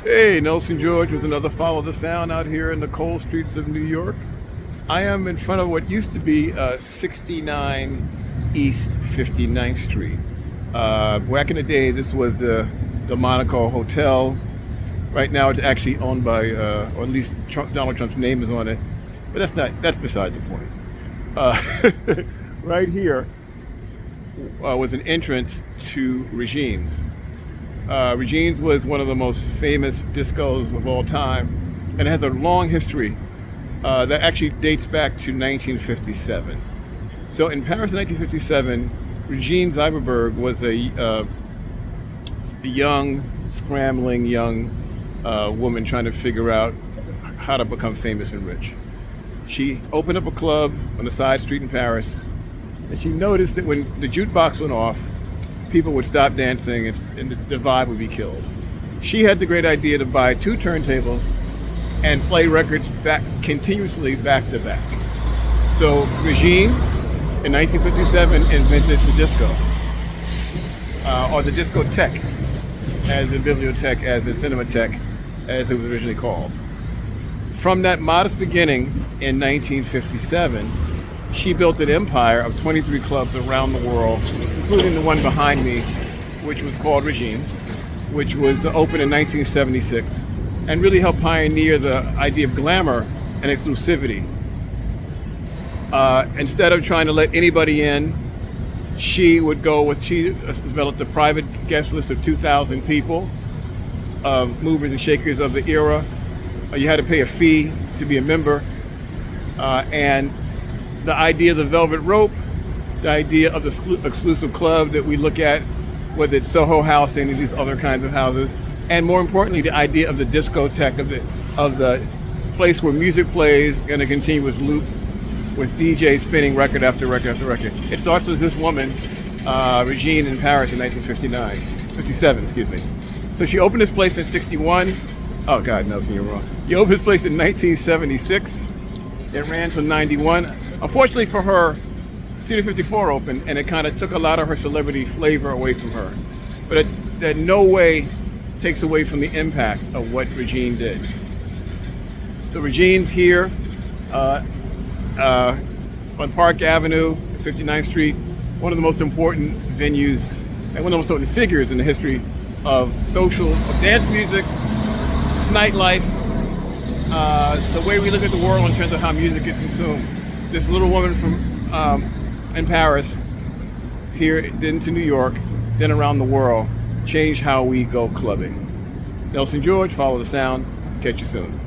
Hey, Nelson George with another Follow the Sound out here in the cold streets of New York. I am in front of what used to be 69 East 59th Street. Back in the day, this was the Monaco Hotel. Right now, it's actually owned by, or at least Donald Trump's name is on it. But that's beside the point. Right here was an entrance to Regine's. Regine's was one of the most famous discos of all time, and it has a long history that actually dates back to 1957. So in Paris in 1957, Regine Zyberberg was a young, scrambling young woman trying to figure out how to become famous and rich. She opened up a club on a side street in Paris, and she noticed that when the jukebox went off, people would stop dancing and the vibe would be killed. She had the great idea to buy two turntables and play records continuously back to back. So Regine, in 1957, invented the disco, or the discotheque, as in bibliothèque, as in cinematheque, as it was originally called. From that modest beginning in 1957, she built an empire of 23 clubs around the world, including the one behind me, which was called Regine's, which was opened in 1976, and really helped pioneer the idea of glamour and exclusivity. Instead of trying to let anybody in, she developed a private guest list of 2,000 people, movers and shakers of the era. You had to pay a fee to be a member, and the idea of the velvet rope, the idea of the exclusive club that we look at, whether it's Soho House and these other kinds of houses, and more importantly, the idea of the discotheque, of the place where music plays in a continuous loop with DJs spinning record after record after record. It starts with this woman, Regine, in Paris in 57, excuse me. So she opened this place in 61. Oh God, Nelson, you're wrong. You opened this place in 1976. It ran till 91. Unfortunately for her, Studio 54 opened, and it kind of took a lot of her celebrity flavor away from her. But it in no way takes away from the impact of what Regine did. So Regine's here on Park Avenue, 59th Street, one of the most important venues and one of the most important figures in the history of dance music, nightlife, the way we look at the world in terms of how music is consumed. This little woman from in Paris, here then to New York, then around the world, changed how we go clubbing. Nelson George, Follow the Sound. Catch you soon.